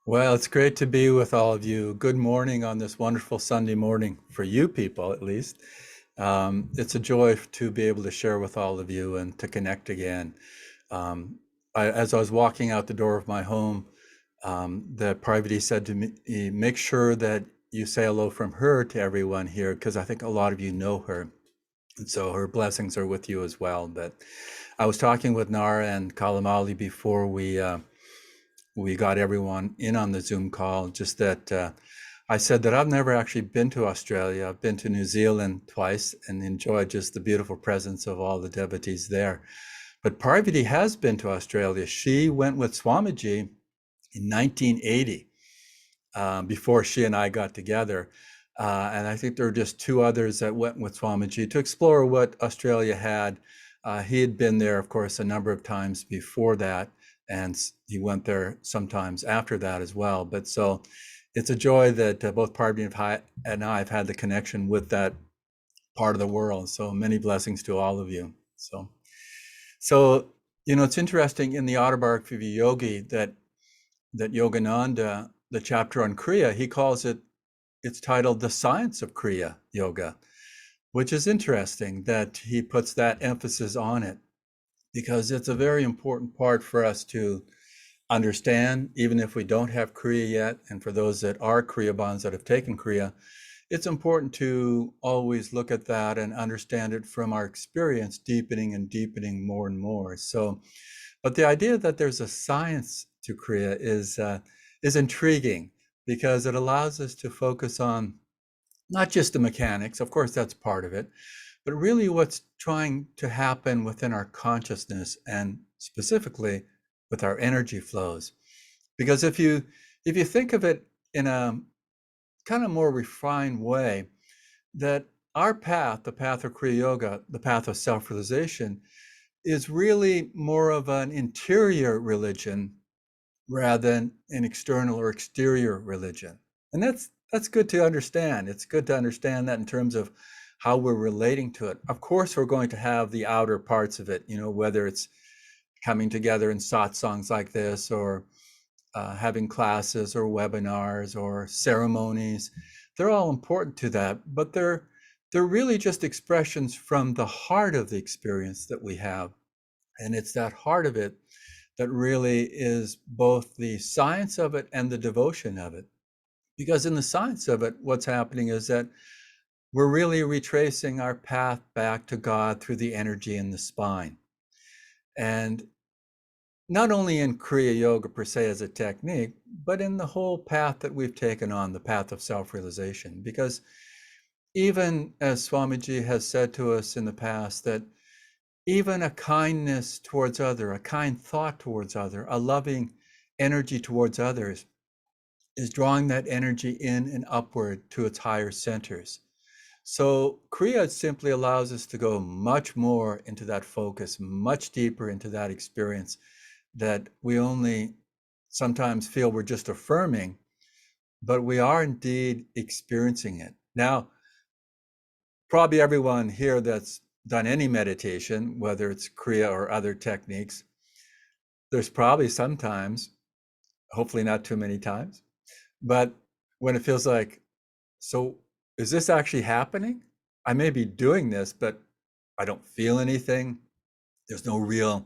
Well, it's great to be with all of you. Good morning on this wonderful Sunday morning for you people, at least. It's a joy to be able to share with all of you and to connect again. Um, as I was walking out the door of my home, the Parvati said to me, make sure that you say hello from her to everyone here, because I think a lot of you know her. And so her blessings are with you as well. But I was talking with Nara and Kalamali before we got everyone in on the Zoom call, just that I said that I've never actually been to Australia. I've been to New Zealand twice and enjoyed just the beautiful presence of all the devotees there. But Parvati has been to Australia. She went with Swamiji in 1980, before she and I got together. And I think there were just two others that went with Swamiji to explore what Australia had. He had been there, of course, a number of times before that, and he went there sometimes after that as well. But so it's a joy that both Parvati and I have had the connection with that part of the world. So many blessings to all of you. So it's interesting in the Autobiography of Yogi that Yogananda, the chapter on Kriya, he calls it, it's titled The Science of Kriya Yoga, which is interesting that he puts that emphasis on it because it's a very important part for us to understand, even if we don't have Kriya yet. And for those that are Kriya bonds that have taken Kriya, it's important to always look at that and understand it from our experience, deepening and deepening more and more. So, but the idea that there's a science to Kriya is intriguing because it allows us to focus on not just the mechanics, of course, that's part of it, but really what's trying to happen within our consciousness and specifically with our energy flows. Because if you think of it in a kind of more refined way, that our path, the path of Kriya Yoga, the path of self-realization, is really more of an interior religion rather than an external or exterior religion. And that's good to understand. It's good to understand that in terms of how we're relating to it. Of course, we're going to have the outer parts of it, whether it's coming together in satsangs like this or having classes or webinars or ceremonies. They're all important to that, but they're really just expressions from the heart of the experience that we have. And it's that heart of it that really is both the science of it and the devotion of it. Because in the science of it, what's happening is that we're really retracing our path back to God through the energy in the spine. And not only in Kriya Yoga per se as a technique, but in the whole path that we've taken on, the path of self-realization. Because even as Swamiji has said to us in the past, that even a kindness towards other, a kind thought towards other, a loving energy towards others is drawing that energy in and upward to its higher centers. So Kriya simply allows us to go much more into that focus, much deeper into that experience that we only sometimes feel we're just affirming, but we are indeed experiencing it. Now, probably everyone here that's done any meditation, whether it's Kriya or other techniques, there's probably sometimes, hopefully not too many times, but when it feels like, so is this actually happening? I may be doing this, but I don't feel anything. There's no real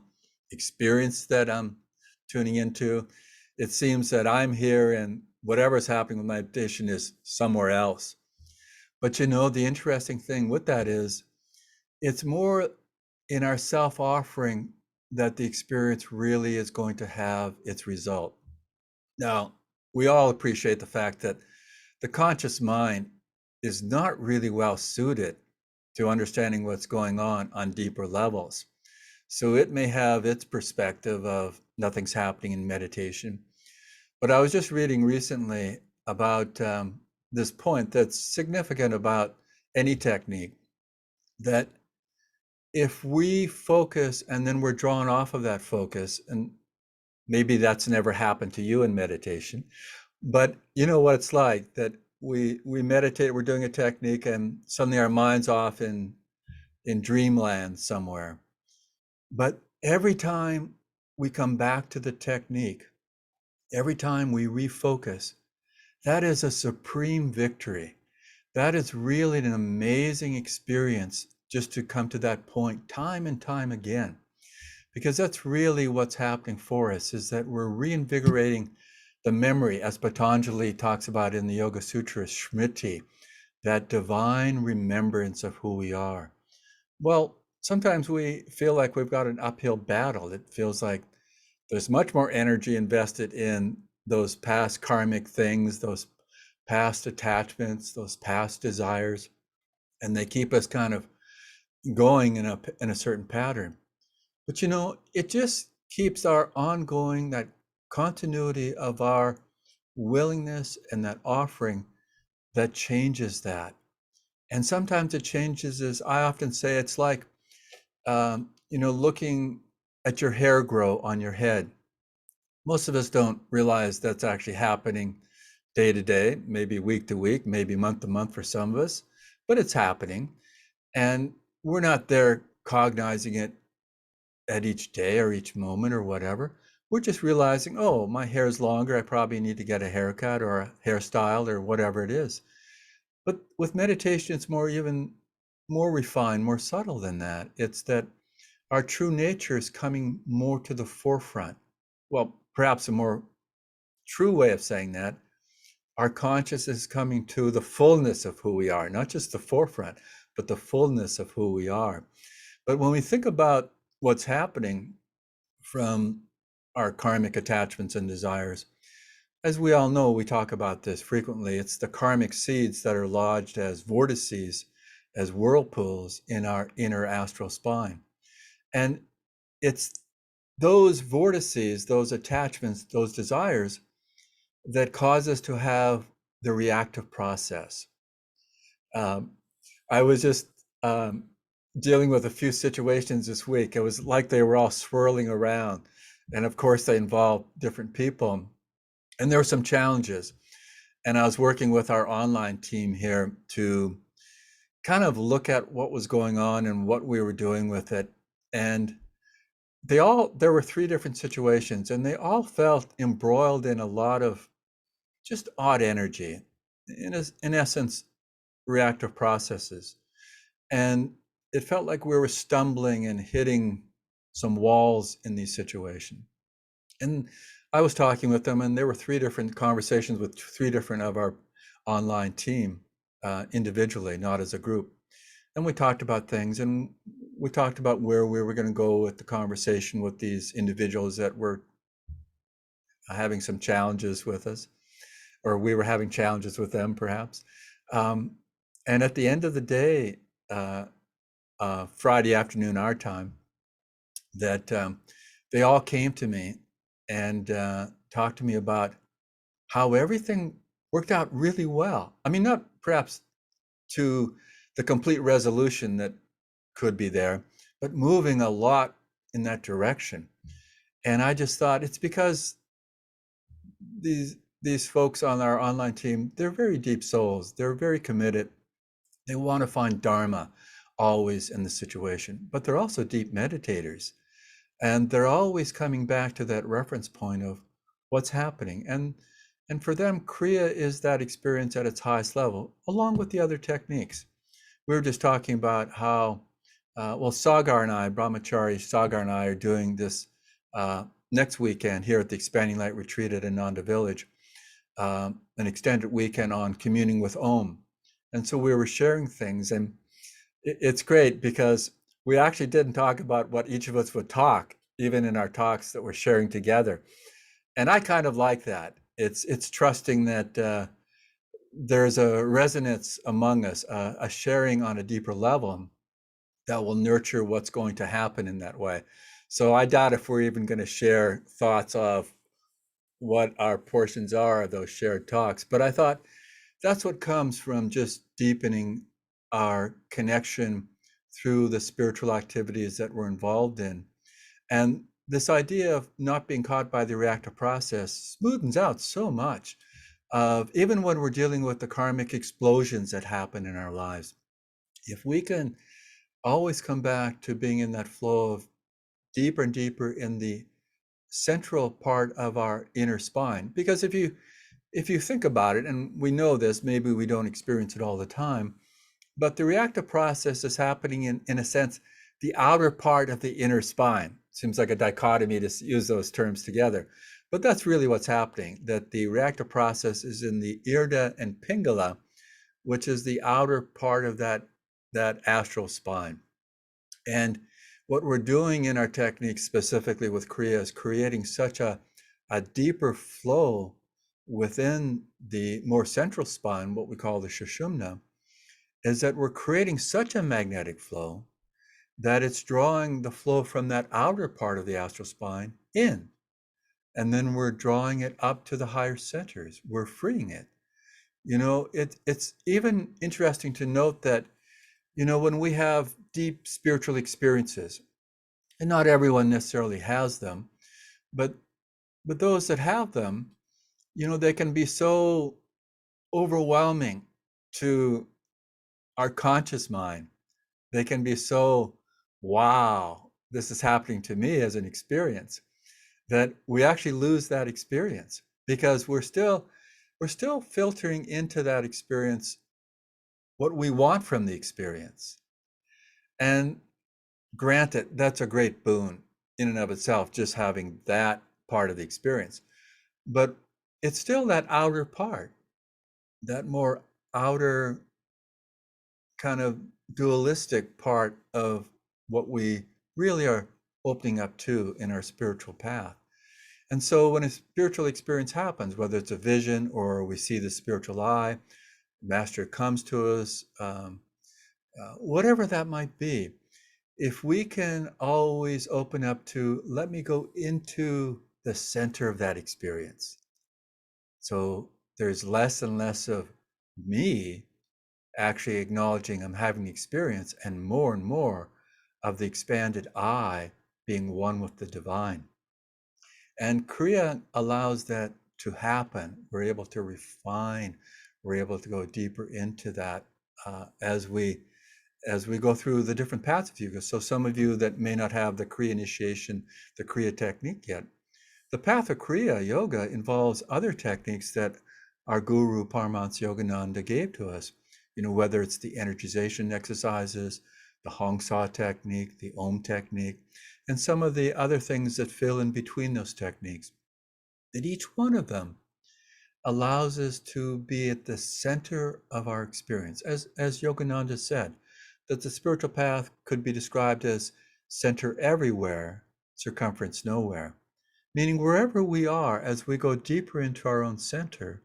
experience that I'm tuning into. It seems that I'm here and whatever's happening with my meditation is somewhere else. But the interesting thing with that is it's more in our self-offering that the experience really is going to have its result. Now, we all appreciate the fact that the conscious mind is not really well suited to understanding what's going on deeper levels. So it may have its perspective of nothing's happening in meditation. But I was just reading recently about this point that's significant about any technique, that if we focus and then we're drawn off of that focus, and maybe that's never happened to you in meditation, but you know what it's like that we meditate, we're doing a technique, and suddenly our mind's off in dreamland somewhere. But every time we come back to the technique, every time we refocus, that is a supreme victory. That is really an amazing experience just to come to that point time and time again. Because that's really what's happening for us, is that we're reinvigorating the memory, as Patanjali talks about in the Yoga Sutras, Smriti, that divine remembrance of who we are. Well, sometimes we feel like we've got an uphill battle. It feels like there's much more energy invested in those past karmic things, those past attachments, those past desires, and they keep us kind of going in a certain pattern. But it just keeps our ongoing, that continuity of our willingness and that offering that changes that. And sometimes it changes, as I often say, it's like, looking at your hair grow on your head. Most of us don't realize that's actually happening day to day, maybe week to week, maybe month to month for some of us, but it's happening. And we're not there cognizing it at each day or each moment or whatever. We're just realizing, oh, my hair is longer. I probably need to get a haircut or a hairstyle or whatever it is. But with meditation, it's even more refined, more subtle than that. It's that our true nature is coming more to the forefront. Well, perhaps a more true way of saying that, our consciousness is coming to the fullness of who we are, not just the forefront, but the fullness of who we are. But when we think about what's happening from our karmic attachments and desires, as we all know, we talk about this frequently, it's the karmic seeds that are lodged as vortices, as whirlpools in our inner astral spine. And it's those vortices, those attachments, those desires that cause us to have the reactive process. Um, I was just dealing with a few situations this week. It was like they were all swirling around. And of course, they involve different people. And there were some challenges. And I was working with our online team here to kind of look at what was going on and what we were doing with it. And there were three different situations, and they all felt embroiled in a lot of just odd energy, in essence, reactive processes. And it felt like we were stumbling and hitting some walls in these situations. And I was talking with them, and there were three different conversations with three different of our online team, individually, not as a group. And we talked about things, and we talked about where we were going to go with the conversation with these individuals that were having some challenges with us, or we were having challenges with them, perhaps. Um, and at the end of the day, uh, Friday afternoon, our time, that they all came to me and talked to me about how everything worked out really well. I mean, not perhaps to the complete resolution that could be there, but moving a lot in that direction. And I just thought it's because these folks on our online team, they're very deep souls. They're very committed. They want to find dharma always in the situation, but they're also deep meditators. And they're always coming back to that reference point of what's happening. And for them, Kriya is that experience at its highest level, along with the other techniques. We were just talking about how, Sagar and I, Brahmachari Sagar and I, are doing this next weekend here at the Expanding Light Retreat at Ananda Village, an extended weekend on communing with Om. And so we were sharing things, and it's great because we actually didn't talk about what each of us would talk, even in our talks that we're sharing together. And I kind of like that. It's trusting that there's a resonance among us, a sharing on a deeper level that will nurture what's going to happen in that way. So I doubt if we're even going to share thoughts of what our portions are of those shared talks. But I thought that's what comes from just deepening our connection through the spiritual activities that we're involved in. And this idea of not being caught by the reactive process smoothens out so much of even when we're dealing with the karmic explosions that happen in our lives. If we can always come back to being in that flow of deeper and deeper in the central part of our inner spine. Because if you think about it, and we know this, maybe we don't experience it all the time, but the reactive process is happening in a sense, the outer part of the inner spine. Seems like a dichotomy to use those terms together. But that's really what's happening, that the reactive process is in the Irda and Pingala, which is the outer part of that astral spine. And what we're doing in our technique, specifically with Kriya, is creating such a deeper flow within the more central spine, what we call the Sushumna, is that we're creating such a magnetic flow that it's drawing the flow from that outer part of the astral spine in. And then we're drawing it up to the higher centers. We're freeing it. It's even interesting to note that, when we have deep spiritual experiences, and not everyone necessarily has them, but those that have them, they can be so overwhelming to our conscious mind. They can be so, wow, this is happening to me as an experience, that we actually lose that experience because we're still filtering into that experience what we want from the experience. And granted, that's a great boon in and of itself, just having that part of the experience. But it's still that outer part, that more outer kind of dualistic part of what we really are opening up to in our spiritual path. And so when a spiritual experience happens, whether it's a vision or we see the spiritual eye, master comes to us, whatever that might be, if we can always open up to, let me go into the center of that experience. So there's less and less of me actually acknowledging I'm having the experience, and more of the expanded I being one with the divine. And Kriya allows that to happen. We're able to refine, we're able to go deeper into that as we go through the different paths of yoga. So some of you that may not have the Kriya initiation, the Kriya technique yet, the path of Kriya yoga involves other techniques that our guru Paramhansa Yogananda gave to us. Whether it's the energization exercises, the Hong Sa technique, the Om technique, and some of the other things that fill in between those techniques. And each one of them allows us to be at the center of our experience. As Yogananda said, that the spiritual path could be described as center everywhere, circumference nowhere. Meaning wherever we are, as we go deeper into our own center,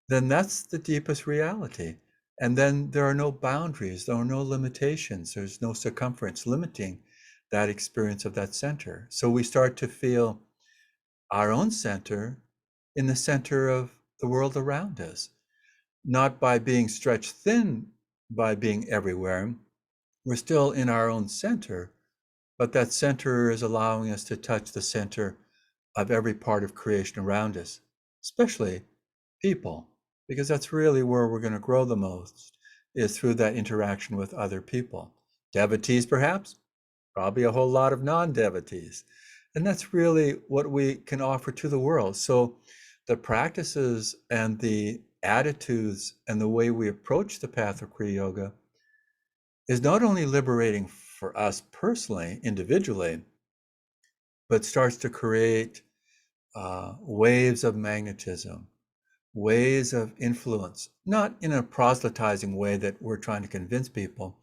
then that's the deepest reality. And then there are no boundaries, there are no limitations, there's no circumference limiting that experience of that center. So we start to feel our own center in the center of the world around us, not by being stretched thin by being everywhere. We're still in our own center, but that center is allowing us to touch the center of every part of creation around us, especially people, because that's really where we're going to grow the most, is through that interaction with other people. Devotees, perhaps, probably a whole lot of non-devotees. And that's really what we can offer to the world. So the practices and the attitudes and the way we approach the path of Kriya Yoga is not only liberating for us personally, individually, but starts to create waves of magnetism, ways of influence, not in a proselytizing way that we're trying to convince people,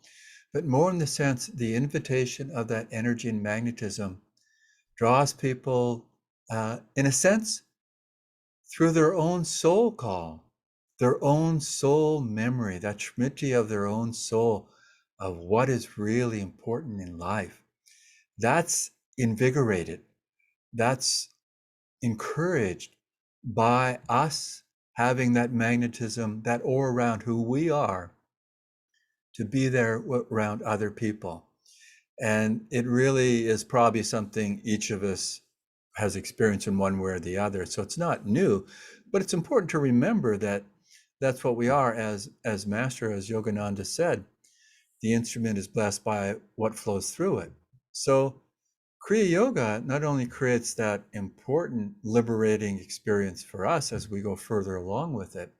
but more in the sense the invitation of that energy and magnetism draws people, in a sense, through their own soul call, their own soul memory, that smriti of their own soul of what is really important in life. That's invigorated. That's encouraged by us having that magnetism, that aura around who we are, to be there around other people. And it really is probably something each of us has experienced in one way or the other. So it's not new, but it's important to remember that that's what we are. As Master, as Yogananda said, the instrument is blessed by what flows through it. So Kriya Yoga not only creates that important liberating experience for us as we go further along with it,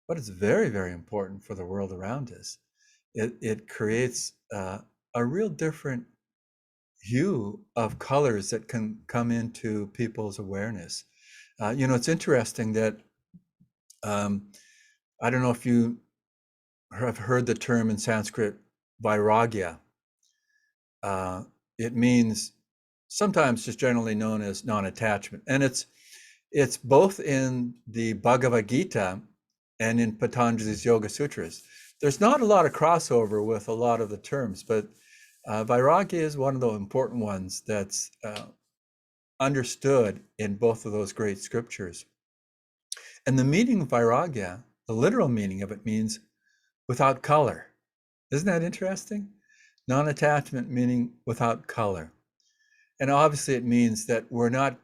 but it's very, very important for the world around us. It creates a real different hue of colors that can come into people's awareness. It's interesting that um, I don't know if you have heard the term in Sanskrit, vairagya. Uh, it means sometimes just generally known as non-attachment, and it's both in the Bhagavad Gita and in Patanjali's Yoga Sutras. There's not a lot of crossover with a lot of the terms, but vairagya is one of the important ones that's understood in both of those great scriptures. And the meaning of vairagya, the literal meaning of it, means without color. Isn't that interesting? Non-attachment meaning without color. And obviously it means that we're not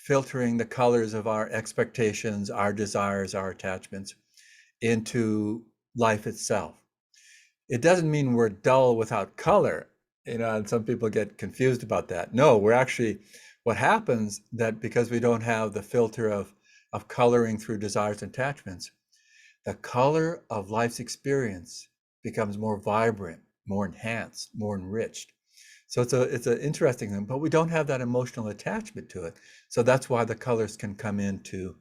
filtering the colors of our expectations, our desires, our attachments into life itself. It doesn't mean we're dull without color. And some people get confused about that. No, we're actually, what happens that because we don't have the filter of coloring through desires and attachments, the color of life's experience becomes more vibrant, more enhanced, more enriched. So it's an interesting thing, but we don't have that emotional attachment to it. So that's why the colors can come into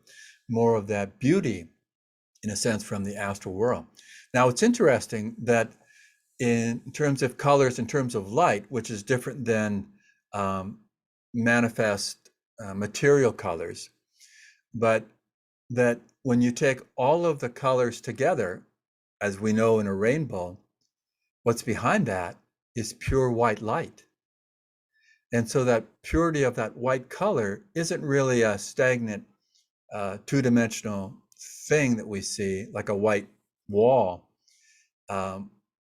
more of that beauty, in a sense, from the astral world. Now, it's interesting that in terms of colors, in terms of light, which is different than um, manifest material colors, but that when you take all of the colors together, as we know in a rainbow, what's behind that is pure white light. And so that purity of that white color isn't really a stagnant two-dimensional thing that we see, like a white wall.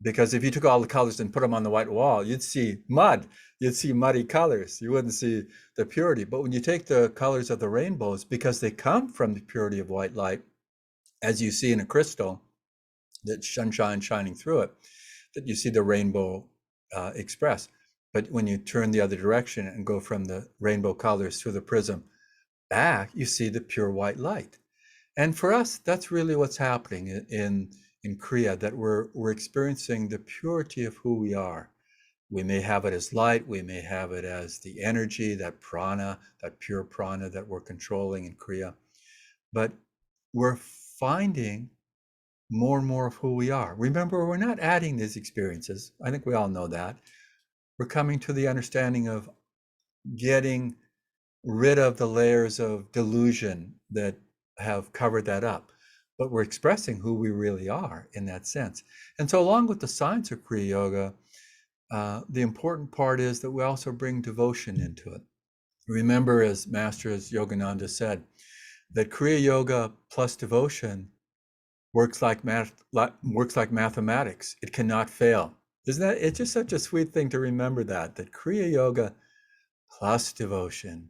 Because if you took all the colors and put them on the white wall, you'd see mud. You'd see muddy colors. You wouldn't see the purity. But when you take the colors of the rainbows, because they come from the purity of white light, as you see in a crystal, that sunshine shining through it, that you see the rainbow express. But when you turn the other direction and go from the rainbow colors through the prism back, you see the pure white light. And for us, that's really what's happening in Kriya, that we're experiencing the purity of who we are. We may have it as light, we may have it as the energy, that prana, that pure prana that we're controlling in Kriya. But we're finding more and more of who we are. Remember, we're not adding these experiences. I think we all know that. We're coming to the understanding of getting rid of the layers of delusion that have covered that up. But we're expressing who we really are in that sense. And so along with the science of Kriya Yoga, the important part is that we also bring devotion into it. Remember, as Master Yogananda said, that Kriya Yoga plus devotion works like mathematics. It cannot fail. Isn't that? It's just such a sweet thing to remember that Kriya Yoga plus devotion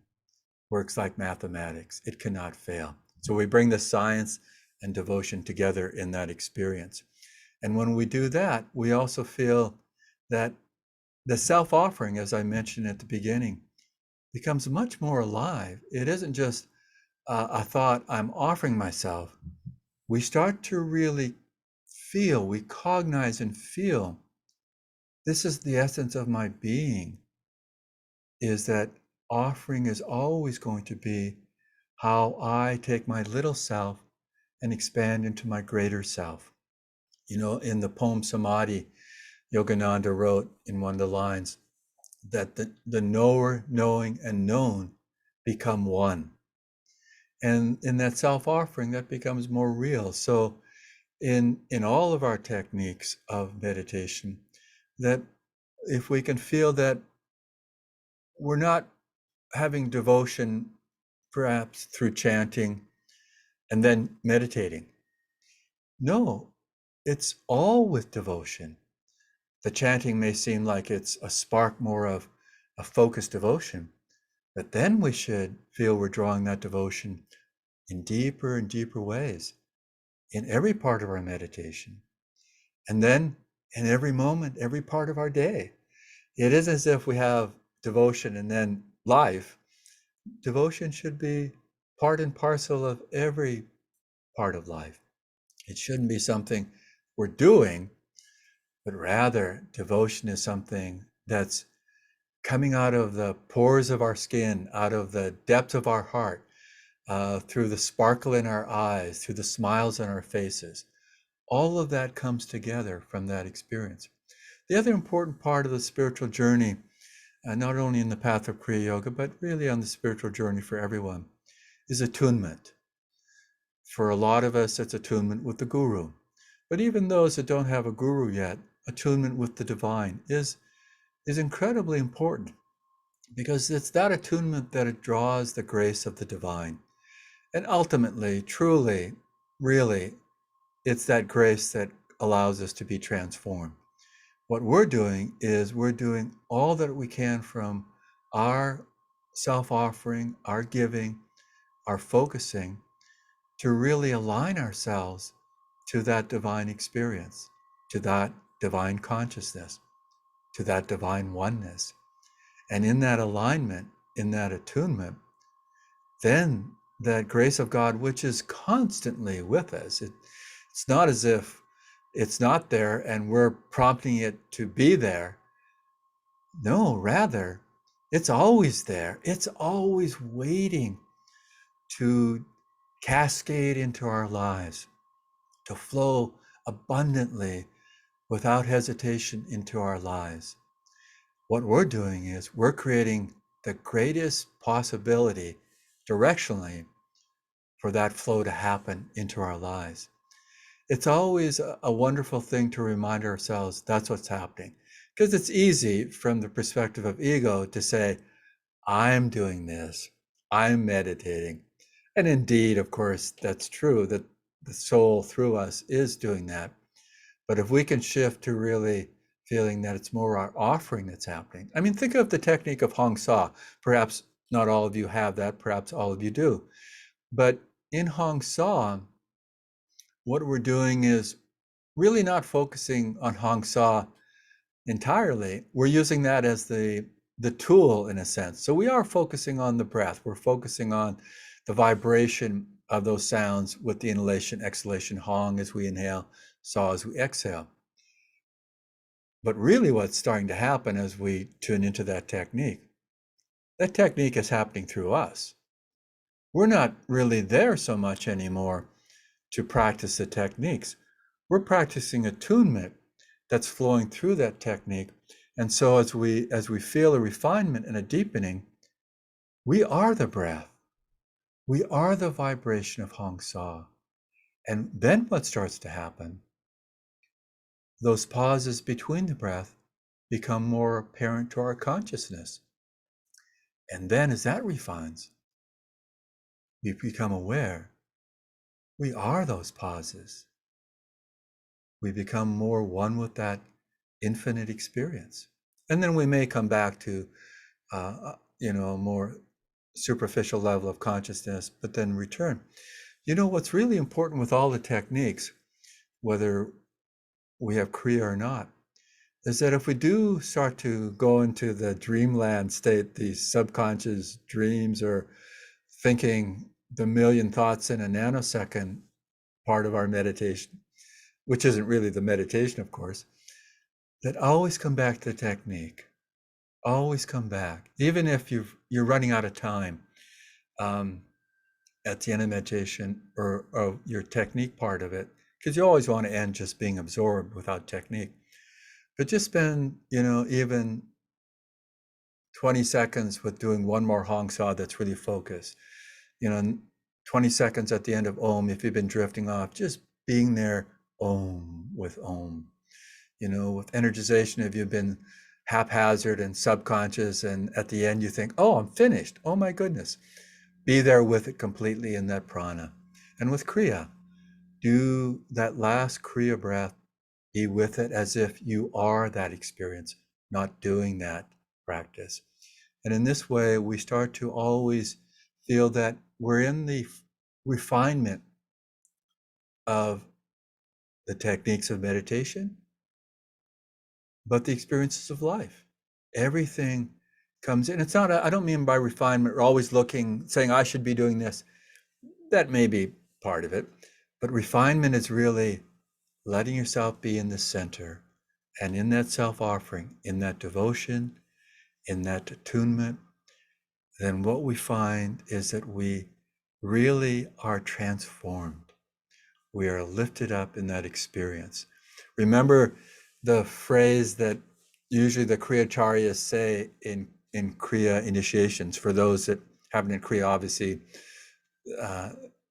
works like mathematics. It cannot fail. So we bring the science and devotion together in that experience. And when we do that, we also feel that the self-offering, as I mentioned at the beginning, becomes much more alive. It isn't just a thought, I'm offering myself. We start to really feel, we cognize and feel, this is the essence of my being, is that offering is always going to be how I take my little self and expand into my greater self. In the poem Samadhi, Yogananda wrote in one of the lines that the knower, knowing, and known become one. And in that self-offering, that becomes more real. So in all of our techniques of meditation, that if we can feel that we're not having devotion perhaps through chanting and then meditating. No, it's all with devotion. The chanting may seem like it's a spark more of a focused devotion, but then we should feel we're drawing that devotion in deeper and deeper ways in every part of our meditation. And then in every moment, every part of our day. It is as if we have devotion and then life, devotion should be part and parcel of every part of life. It shouldn't be something we're doing, but rather devotion is something that's coming out of the pores of our skin, out of the depth of our heart, through the sparkle in our eyes, through the smiles on our faces. All of that comes together from that experience. The other important part of the spiritual journey, not only in the path of Kriya Yoga, but really on the spiritual journey for everyone, is attunement. For a lot of us, it's attunement with the guru. But even those that don't have a guru yet, attunement with the divine is incredibly important, because it's that attunement that it draws the grace of the divine. And ultimately, truly, really, it's that grace that allows us to be transformed. What we're doing is we're doing all that we can from our self-offering, our giving, our focusing, to really align ourselves to that divine experience, to that divine consciousness, to that divine oneness. And in that alignment, in that attunement, then that grace of God, which is constantly with us, it's not as if it's not there and we're prompting it to be there. No, rather, it's always there. It's always waiting to cascade into our lives, to flow abundantly without hesitation into our lives. What we're doing is we're creating the greatest possibility directionally for that flow to happen into our lives. It's always a wonderful thing to remind ourselves that's what's happening, because it's easy from the perspective of ego to say, I'm doing this, I'm meditating. And indeed, of course, that's true, that the soul through us is doing that. But if we can shift to really feeling that it's more our offering that's happening. I mean, think of the technique of Hong Sa. Perhaps not all of you have that, perhaps all of you do. But in Hong Sa, what we're doing is really not focusing on Hong Sa entirely. We're using that as the tool in a sense. So we are focusing on the breath. We're focusing on the vibration of those sounds with the inhalation, exhalation, Hong as we inhale, Sa as we exhale. But really what's starting to happen as we tune into that technique is happening through us. We're not really there so much anymore to practice the techniques. We're practicing attunement that's flowing through that technique. And so as we feel a refinement and a deepening, we are the breath. We are the vibration of Hong Sa. And then what starts to happen? Those pauses between the breath become more apparent to our consciousness. And then as that refines, we become aware we are those pauses. We become more one with that infinite experience. And then we may come back to, a more superficial level of consciousness, but then return. What's really important with all the techniques, whether we have Kriya or not, is that if we do start to go into the dreamland state, these subconscious dreams, or thinking the million thoughts in a nanosecond part of our meditation, which isn't really the meditation, of course, that always come back to the technique. Always come back, even if you're running out of time at the end of meditation or your technique part of it, because you always want to end just being absorbed without technique. But just spend, even 20 seconds with doing one more Hong Sa that's really focused. 20 seconds at the end of Om, if you've been drifting off, just being there, Om, with Om. With energization, if you've been haphazard and subconscious, and at the end you think, oh, I'm finished. Oh my goodness. Be there with it completely in that prana. And with Kriya, do that last Kriya breath, be with it as if you are that experience, not doing that practice. And in this way, we start to always feel that we're in the refinement of the techniques of meditation, but the experiences of life. Everything comes in. It's not, I don't mean by refinement, or always looking, saying, I should be doing this. That may be part of it. But refinement is really letting yourself be in the center, and in that self-offering, in that devotion, in that attunement, then what we find is that we really are transformed. We are lifted up in that experience. Remember the phrase that usually the Kriyacharyas say in Kriya initiations. For those that haven't had Kriya, obviously,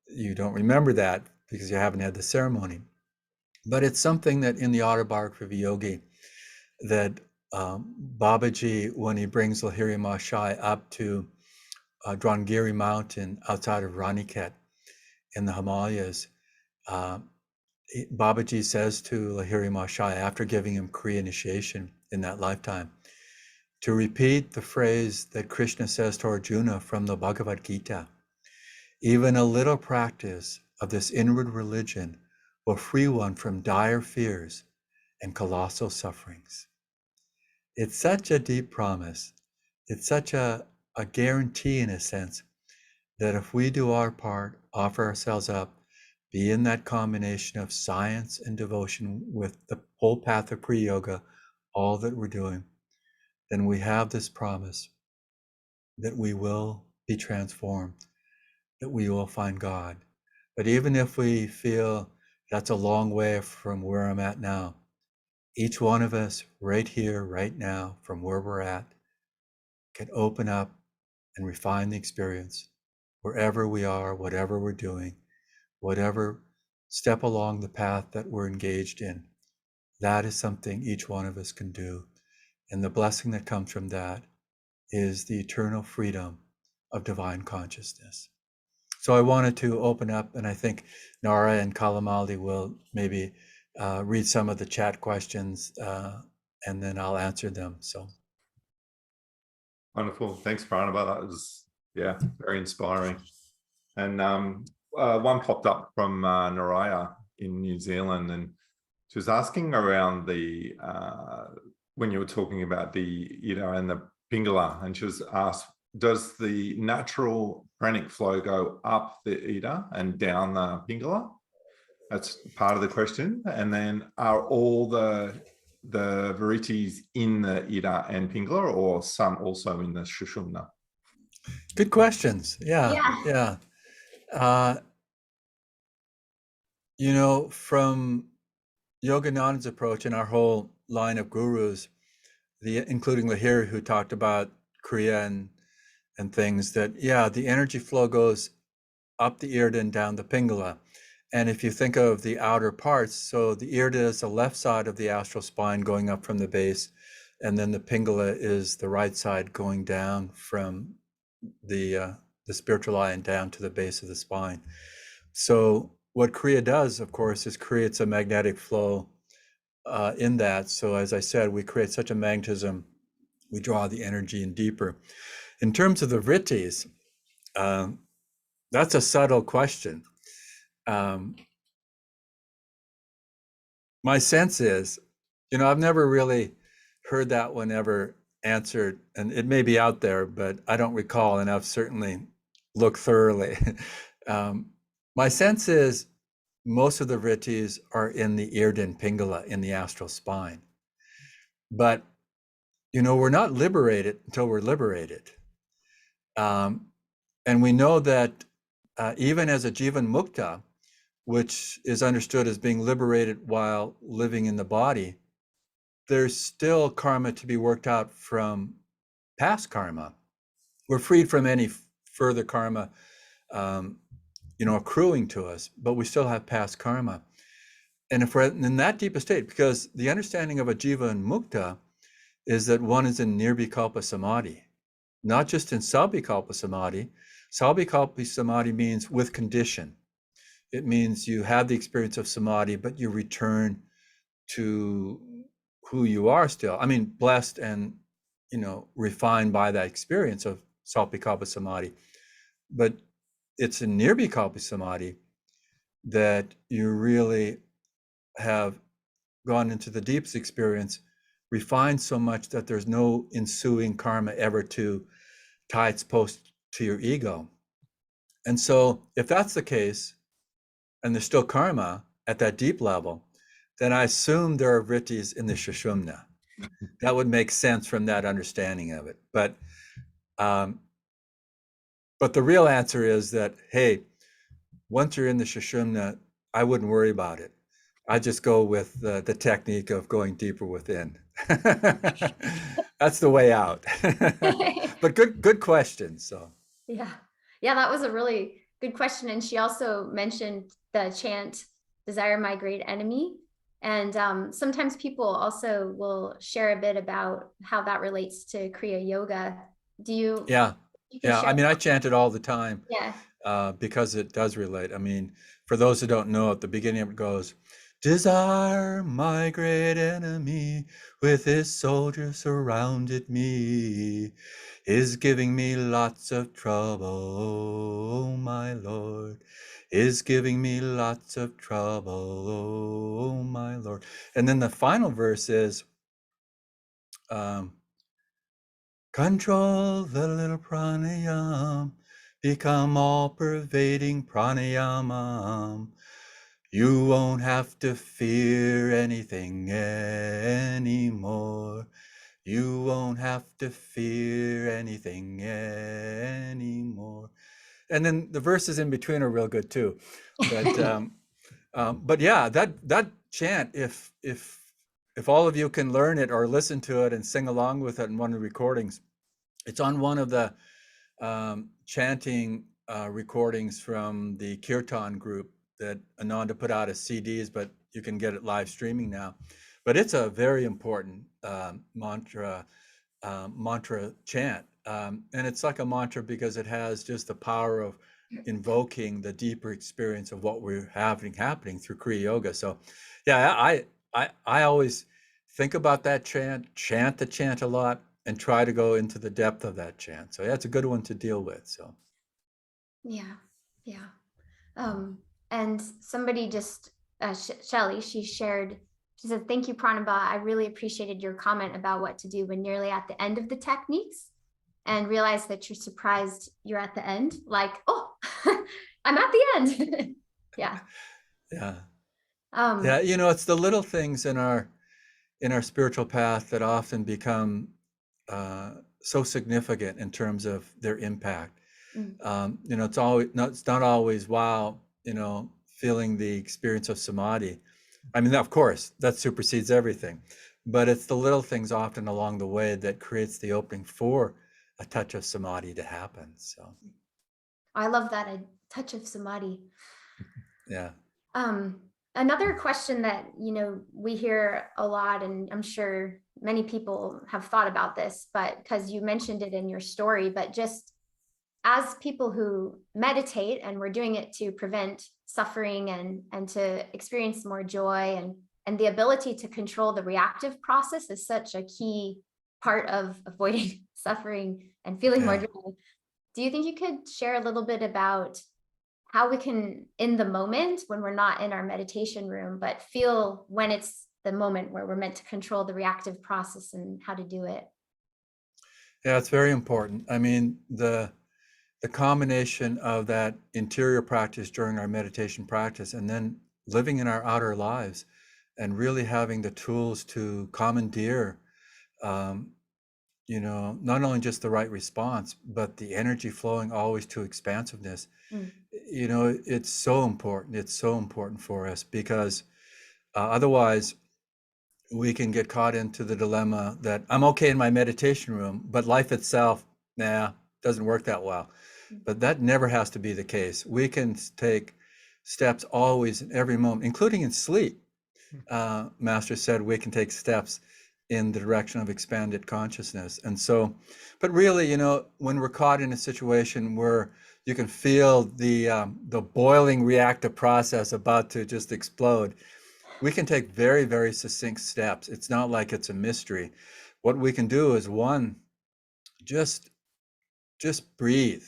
you don't remember that because you haven't had the ceremony. But it's something that in the Autobiography of Yogi, that Babaji, when he brings Lahiri Mahashaya up to Dwangiri Mountain outside of Raniket in the Himalayas, Babaji says to Lahiri Mahashaya, after giving him Kriya initiation in that lifetime, to repeat the phrase that Krishna says to Arjuna from the Bhagavad Gita, even a little practice of this inward religion will free one from dire fears and colossal sufferings. It's such a deep promise. It's such a guarantee, in a sense, that if we do our part, offer ourselves up, be in that combination of science and devotion with the whole path of Kriya Yoga, all that we're doing, then we have this promise that we will be transformed, that we will find God. But even if we feel that's a long way from where I'm at now, each one of us right here, right now, from where we're at, can open up and refine the experience wherever we are, whatever we're doing, whatever step along the path that we're engaged in. That is something each one of us can do. And the blessing that comes from that is the eternal freedom of divine consciousness. So I wanted to open up, and I think Nara and Kalamali will maybe read some of the chat questions, and then I'll answer them. So wonderful. Thanks, Pranaba. That was, yeah, very inspiring. And one popped up from Naraya in New Zealand, and she was asking around the, when you were talking about the Ida and the Pingala, and she was asked, does the natural pranic flow go up the Ida and down the Pingala? That's part of the question. And then are all the verities in the Ida and Pingala, or some also in the Shushumna? good questions. Yeah. You know, from Yogananda's approach and our whole line of gurus, including Lahiri, who talked about Kriya and things, that the energy flow goes up the Irda and down the Pingala. And if you think of the outer parts, so the Irda is the left side of the astral spine going up from the base, and then the Pingala is the right side going down from the spiritual eye and down to the base of the spine. So what Kriya does, of course, is creates a magnetic flow in that. So as I said, we create such a magnetism, we draw the energy in deeper. In terms of the vrittis, that's a subtle question. My sense is, you know, I've never really heard that one ever answered, and it may be out there, but I don't recall, and I've certainly looked thoroughly. My sense is most of the vrittis are in the Irda and Pingala, in the astral spine. But, you know, we're not liberated until we're liberated. And we know that even as a Jivan Mukta, which is understood as being liberated while living in the body, there's still karma to be worked out from past karma. We're freed from any further karma, you know, accruing to us, but we still have past karma. And if we're in that deep state, because the understanding of a jiva and mukta is that one is in nirvikalpa samadhi, not just in sabhikalpa samadhi. Sabhikalpa samadhi means with condition. It means you have the experience of samadhi, but you return to who you are still. I mean, blessed and, you know, refined by that experience of sabhikalpa samadhi. But it's in nirvikalpa samadhi that you really have gone into the deepest experience refined so much that there's no ensuing karma ever to tie its post to your ego. And so if that's the case, and there's still karma at that deep level, then I assume there are vrittis in the Sushumna. That would make sense from that understanding of it. But the real answer is that, hey, once you're in the Sushumna, I wouldn't worry about it. I just go with the technique of going deeper within. That's the way out. But good question. So yeah, that was a really good question. And she also mentioned the chant, "Desire my great enemy." And sometimes people also will share a bit about how that relates to Kriya Yoga. Do you? Yeah. Yeah. I mean, I chant it all the time. Yeah. Because it does relate. I mean, for those who don't know, at the beginning it goes, "Desire, my great enemy, with his soldiers surrounded me, is giving me lots of trouble, oh my Lord, is giving me lots of trouble, oh my Lord." And then the final verse is, control the little pranayam, become all-pervading pranayama. You won't have to fear anything anymore. You won't have to fear anything anymore. And then the verses in between are real good too. But yeah, that chant, if all of you can learn it or listen to it and sing along with it in one of the recordings, it's on one of the chanting recordings from the Kirtan group that Ananda put out as CDs, but you can get it live streaming now. But it's a very important mantra chant. And it's like a mantra because it has just the power of invoking the deeper experience of what we're having happening through Kriya Yoga. So yeah, I always think about that chant the chant a lot, and try to go into the depth of that chant. So that's a good one to deal with. So yeah. And somebody just Shelly, she shared, she said, "Thank you, Pranaba. I really appreciated your comment about what to do when nearly at the end of the techniques, and realized that you're surprised you're at the end, like, oh, I'm at the end." Yeah. Yeah, you know, it's the little things in our spiritual path that often become so significant in terms of their impact. You know, it's not always wow, you know, feeling the experience of samadhi. I mean, of course, that supersedes everything, but it's the little things often along the way that creates the opening for a touch of samadhi to happen. So I love that, a touch of samadhi. yeah. Another question that, we hear a lot, and I'm sure many people have thought about this, but because you mentioned it in your story, but just as people who meditate, and we're doing it to prevent suffering and to experience more joy, and the ability to control the reactive process is such a key part of avoiding suffering and feeling more joy. Do you think you could share a little bit about how we can, in the moment when we're not in our meditation room, but feel when it's the moment where we're meant to control the reactive process, and how to do it? Yeah, it's very important. I mean, the combination of that interior practice during our meditation practice, and then living in our outer lives and really having the tools to commandeer, not only just the right response, but the energy flowing always to expansiveness. It's so important. It's so important for us, because otherwise we can get caught into the dilemma that I'm okay in my meditation room, but life itself, doesn't work that well. But that never has to be the case. We can take steps always in every moment, including in sleep. Master said we can take steps in the direction of expanded consciousness. And so, but really, when we're caught in a situation where you can feel the boiling reactive process about to just explode, we can take very, very succinct steps. It's not like it's a mystery. What we can do is, one, just breathe,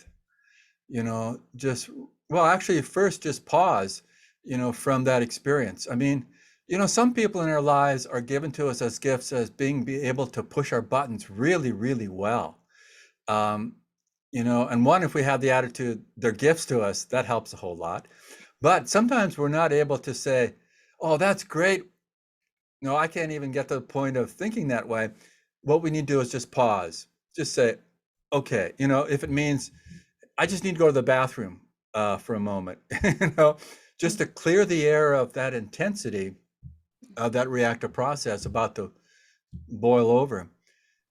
actually first just pause, from that experience. I mean, You know, some people in our lives are given to us as gifts as being able to push our buttons really, really well. Um, you know, and one, if we have the attitude, they're gifts to us, that helps a whole lot. But sometimes we're not able to say, oh, that's great. No, I can't even get to the point of thinking that way. What we need to do is just pause, just say, okay, you know, if it means I just need to go to the bathroom for a moment, you know, just to clear the air of that intensity of that reactive process about to boil over,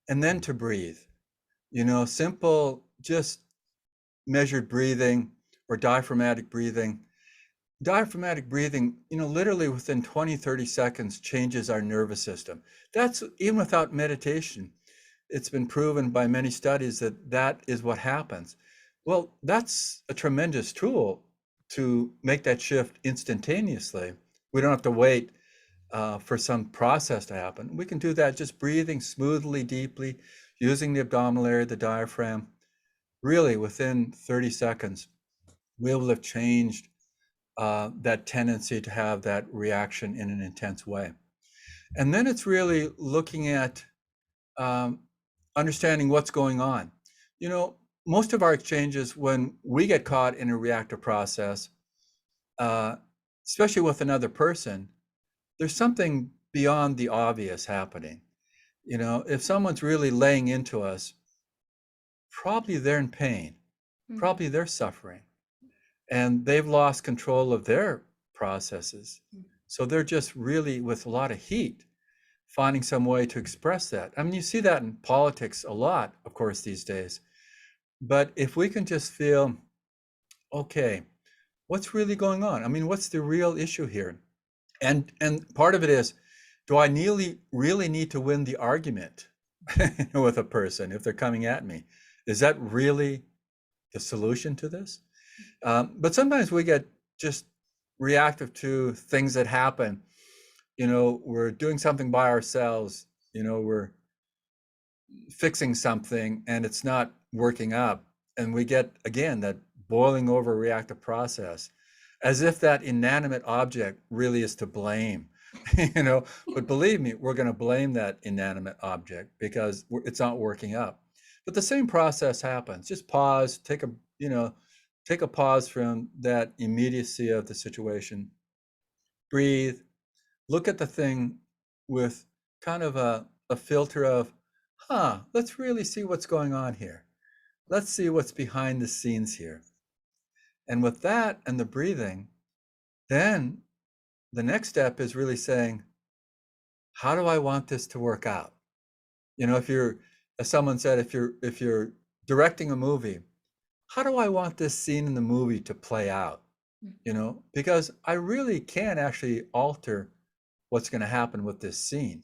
and then to breathe, you know, simple, just measured breathing or diaphragmatic breathing. Diaphragmatic breathing, you know, literally within 20, 30 seconds changes our nervous system. That's even without meditation. It's been proven by many studies that that is what happens. Well, that's a tremendous tool to make that shift instantaneously. We don't have to wait for some process to happen. We can do that just breathing smoothly, deeply, using the abdominal area, the diaphragm. Really, within 30 seconds, we will have changed that tendency to have that reaction in an intense way. And then it's really looking at um, understanding what's going on. You know, most of our exchanges, when we get caught in a reactive process, uh, especially with another person, there's something beyond the obvious happening. You know, if someone's really laying into us, probably they're in pain, probably they're suffering, and they've lost control of their processes. So they're just really with a lot of heat, finding some way to express that. I mean, you see that in politics a lot, of course, these days. But if we can just feel, okay, what's really going on? I mean, what's the real issue here? And part of it is, do I really need to win the argument with a person if they're coming at me? Is that really the solution to this? But sometimes we get just reactive to things that happen. You know, we're doing something by ourselves, you know, we're fixing something and it's not working up. And we get, again, that boiling over reactive process, as if that inanimate object really is to blame, you know. But believe me, we're going to blame that inanimate object because it's not working up. But the same process happens. Just pause, take a, you know, take a pause from that immediacy of the situation, breathe, look at the thing with kind of a filter of, let's really see what's going on here. Let's see what's behind the scenes here. And with that and the breathing, then the next step is really saying, how do I want this to work out? You know, if you're, as someone said, if you're directing a movie, how do I want this scene in the movie to play out? You know, because I really can actually alter what's going to happen with this scene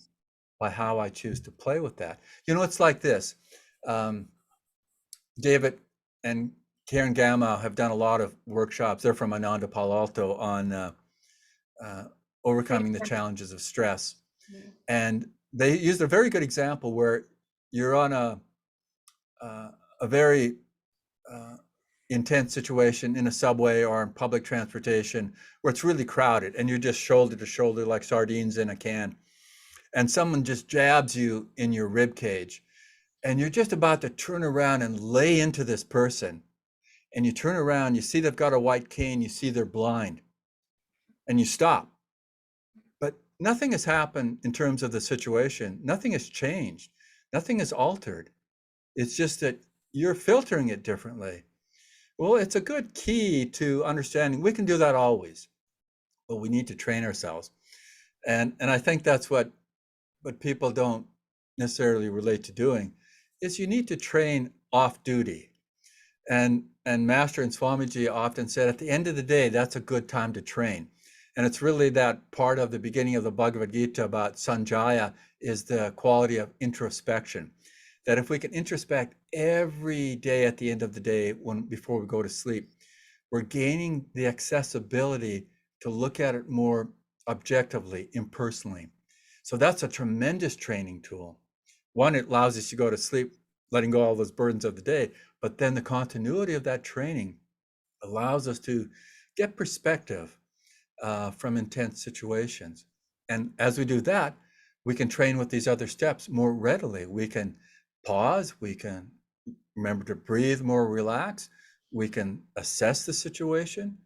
by how I choose to play with that. You know, it's like this. David and Karen Gamma have done a lot of workshops. They're from Ananda Palo Alto on overcoming the challenges of stress. And they used a very good example where you're on a very intense situation in a subway or in public transportation where it's really crowded and you're just shoulder to shoulder like sardines in a can. And someone just jabs you in your rib cage and you're just about to turn around and lay into this person. And you turn around, you see they've got a white cane, you see they're blind, and you stop. But nothing has happened in terms of the situation. Nothing has changed. Nothing is altered. It's just that you're filtering it differently. Well, it's a good key to understanding. We can do that always, but we need to train ourselves. And I think that's what people don't necessarily relate to doing, is you need to train off duty. And Master and Swamiji often said, at the end of the day, that's a good time to train. And it's really that part of the beginning of the Bhagavad Gita about Sanjaya is the quality of introspection. That if we can introspect every day at the end of the day before we go to sleep, we're gaining the accessibility to look at it more objectively, impersonally. So that's a tremendous training tool. One, it allows us to go to sleep, letting go of all those burdens of the day, but then the continuity of that training allows us to get perspective from intense situations. And as we do that, we can train with these other steps more readily. We can pause, we can remember to breathe more relaxed, we can assess the situation,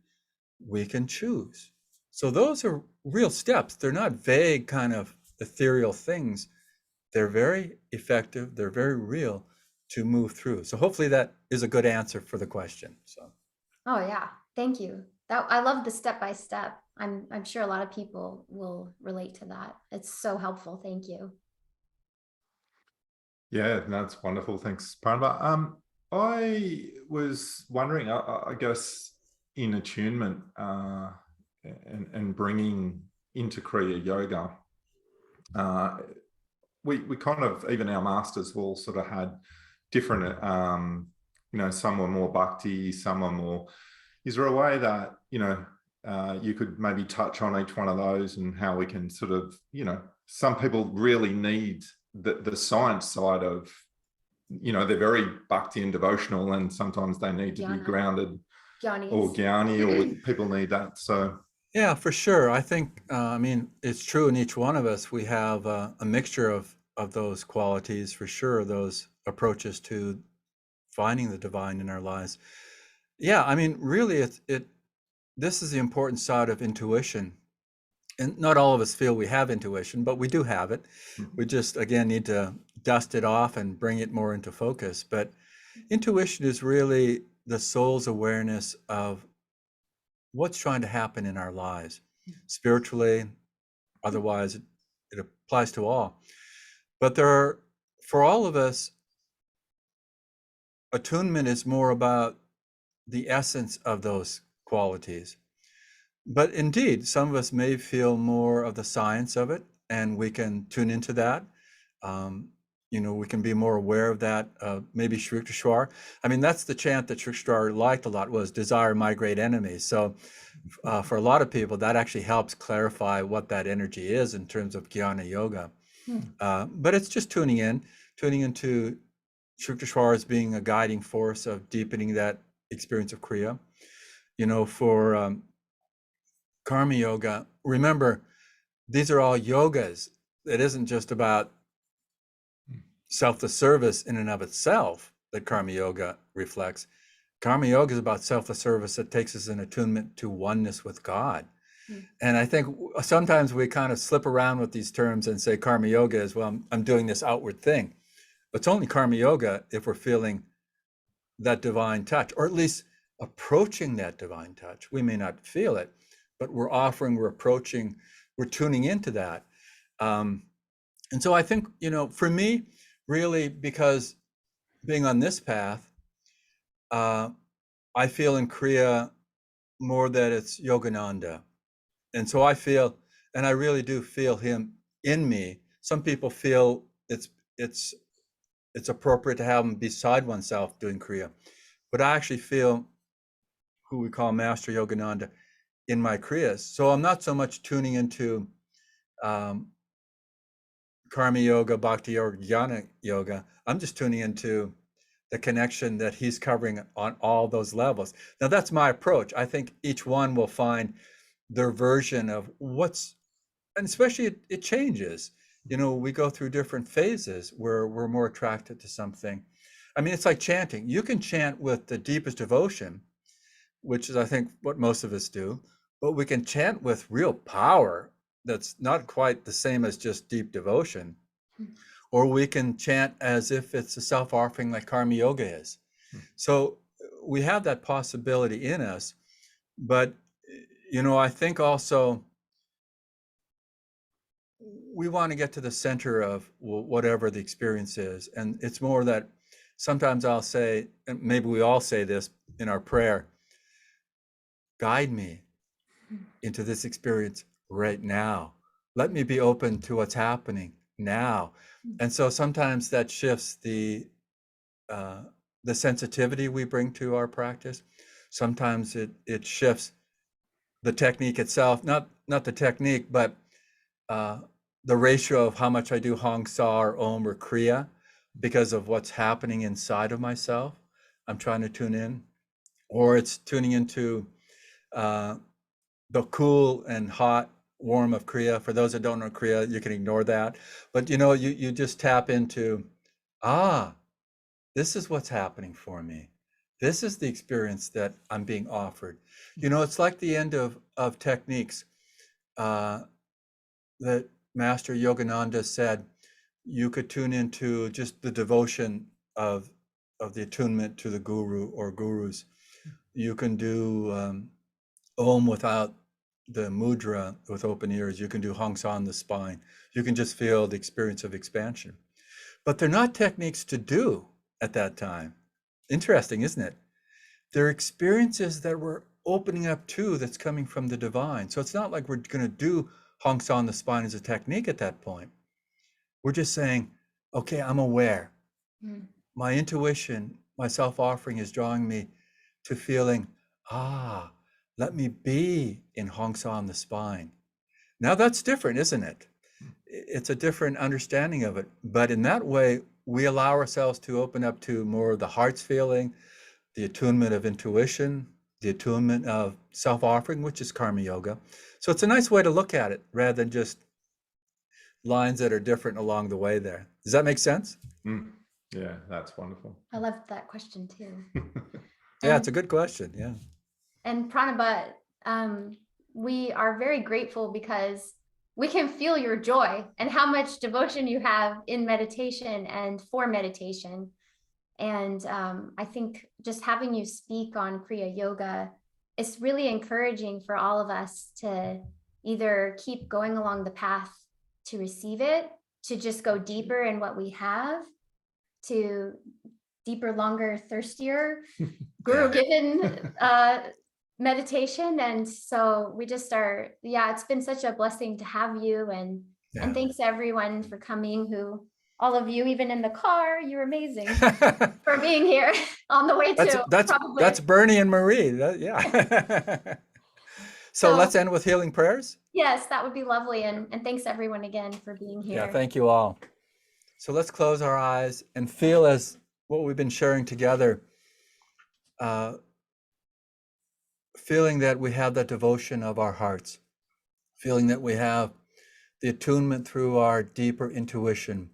we can choose. So those are real steps. They're not vague kind of ethereal things. They're very effective, they're very real to move through. So hopefully that is a good answer for the question. So Oh yeah, thank you. That I love the step by step. I'm sure a lot of people will relate to that. It's so helpful. Thank you. Yeah, that's wonderful. Thanks, Pranaba. I was wondering, I guess, in attunement and bringing into Kriya Yoga, we kind of, even our masters all sort of had different, some were more bhakti, some are more. Is there a way that, you could maybe touch on each one of those and how we can sort of, some people really need the science side of, they're very bhakti and devotional, and sometimes they need to be Jnana. grounded Jnanis. or gyani, or people need that. So yeah, for sure. I think, it's true in each one of us. We have a mixture of those qualities, for sure, those approaches to finding the divine in our lives. Yeah, really, this is the important side of intuition. And not all of us feel we have intuition, but we do have it. We just, again, need to dust it off and bring it more into focus. But intuition is really the soul's awareness of what's trying to happen in our lives, spiritually, otherwise, it applies to all. But for all of us, attunement is more about the essence of those qualities. But indeed, some of us may feel more of the science of it, and we can tune into that. We can be more aware of that. Maybe Shriktashwar. That's the chant that Shriktashwar liked a lot, was desire my great enemy. So for a lot of people, that actually helps clarify what that energy is in terms of Jnana Yoga. But it's just tuning into Shriktashwar as being a guiding force of deepening that experience of Kriya. For Karma Yoga, remember, these are all yogas. It isn't just about selfless service in and of itself that Karma Yoga reflects. Karma Yoga is about selfless service that takes us in attunement to oneness with God. And I think sometimes we kind of slip around with these terms and say Karma Yoga is, well, I'm doing this outward thing. But it's only Karma Yoga if we're feeling that divine touch, or at least approaching that divine touch. We may not feel it, but we're approaching, we're tuning into that. And so I think, for me, really, because being on this path, I feel in Kriya more that it's Yogananda. And so I feel, and I really do feel him in me. Some people feel it's appropriate to have him beside oneself doing Kriya, but I actually feel who we call Master Yogananda in my Kriyas. So I'm not so much tuning into Karma Yoga, Bhakti Yoga, Jnana Yoga. I'm just tuning into the connection that he's covering on all those levels. Now that's my approach. I think each one will find their version of and especially it changes. We go through different phases where we're more attracted to something. It's like chanting. You can chant with the deepest devotion, which is, I think, what most of us do, but we can chant with real power that's not quite the same as just deep devotion. Or we can chant as if it's a self-offering like Karma Yoga is. So we have that possibility in us. But, I think also we want to get to the center of whatever the experience is. And it's more that sometimes I'll say, and maybe we all say this in our prayer, guide me into this experience right now. Let me be open to what's happening now. And so sometimes that shifts the sensitivity we bring to our practice. Sometimes it shifts the technique itself, not the technique, but the ratio of how much I do Hong Sa or Om or Kriya because of what's happening inside of myself. I'm trying to tune in, or it's tuning into the cool and hot warm of Kriya. For those that don't know Kriya, you can ignore that. But you just tap into, this is what's happening for me. This is the experience that I'm being offered. It's like the end of techniques that Master Yogananda said. You could tune into just the devotion of the attunement to the guru or gurus. You can do Om without the mudra with open ears. You can do Hangsa on the spine. You can just feel the experience of expansion. But they're not techniques to do at that time. Interesting, isn't it? They're experiences that we're opening up to, that's coming from the divine. So it's not like we're going to do Hangsa on the spine as a technique at that point. We're just saying, okay, I'm aware. My intuition, my self-offering is drawing me to feeling, let me be in Hangsa on the spine. Now that's different, isn't it? It's a different understanding of it. But in that way, we allow ourselves to open up to more of the heart's feeling, the attunement of intuition, the attunement of self-offering, which is karma yoga. So it's a nice way to look at it rather than just lines that are different along the way there. Does that make sense? Yeah, that's wonderful. I love that question too. Yeah, it's a good question. Yeah. And Pranaba, we are very grateful because we can feel your joy and how much devotion you have in meditation and for meditation. And I think just having you speak on Kriya Yoga is really encouraging for all of us to either keep going along the path to receive it, to just go deeper in what we have, to deeper, longer, thirstier, guru-given meditation. And so we just are, it's been such a blessing to have you. And thanks everyone for coming, all of you, even in the car, you're amazing for being here on the way to. That's Bernie and Marie. So let's end with healing prayers. Yes, that would be lovely. And thanks everyone again for being here. Yeah, thank you all. So let's close our eyes and feel as what we've been sharing together, feeling that we have that devotion of our hearts, feeling that we have the attunement through our deeper intuition,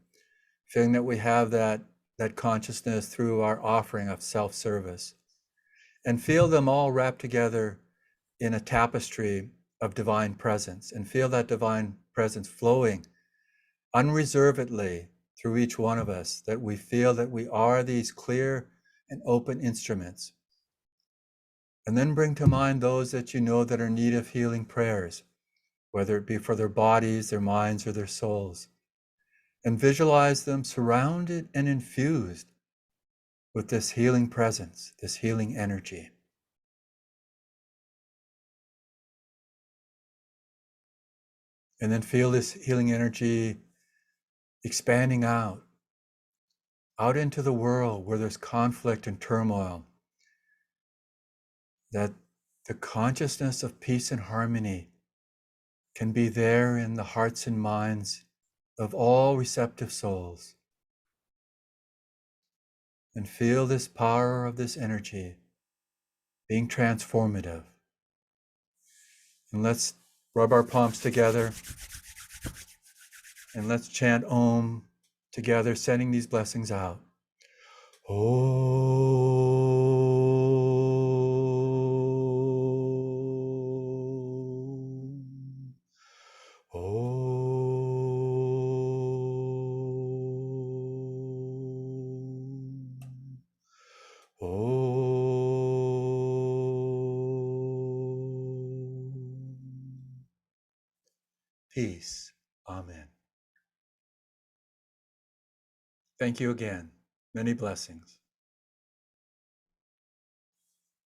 feeling that we have that consciousness through our offering of self-service, and feel them all wrapped together in a tapestry of divine presence, and feel that divine presence flowing unreservedly through each one of us, that we feel that we are these clear and open instruments. And then bring to mind those that you know that are in need of healing prayers, whether it be for their bodies, their minds, or their souls. And visualize them surrounded and infused with this healing presence, this healing energy. And then feel this healing energy expanding out into the world where there's conflict and turmoil, that the consciousness of peace and harmony can be there in the hearts and minds of all receptive souls. And feel this power of this energy being transformative. And let's rub our palms together and let's chant Om together, sending these blessings out. Peace. Amen. Thank you again. Many blessings.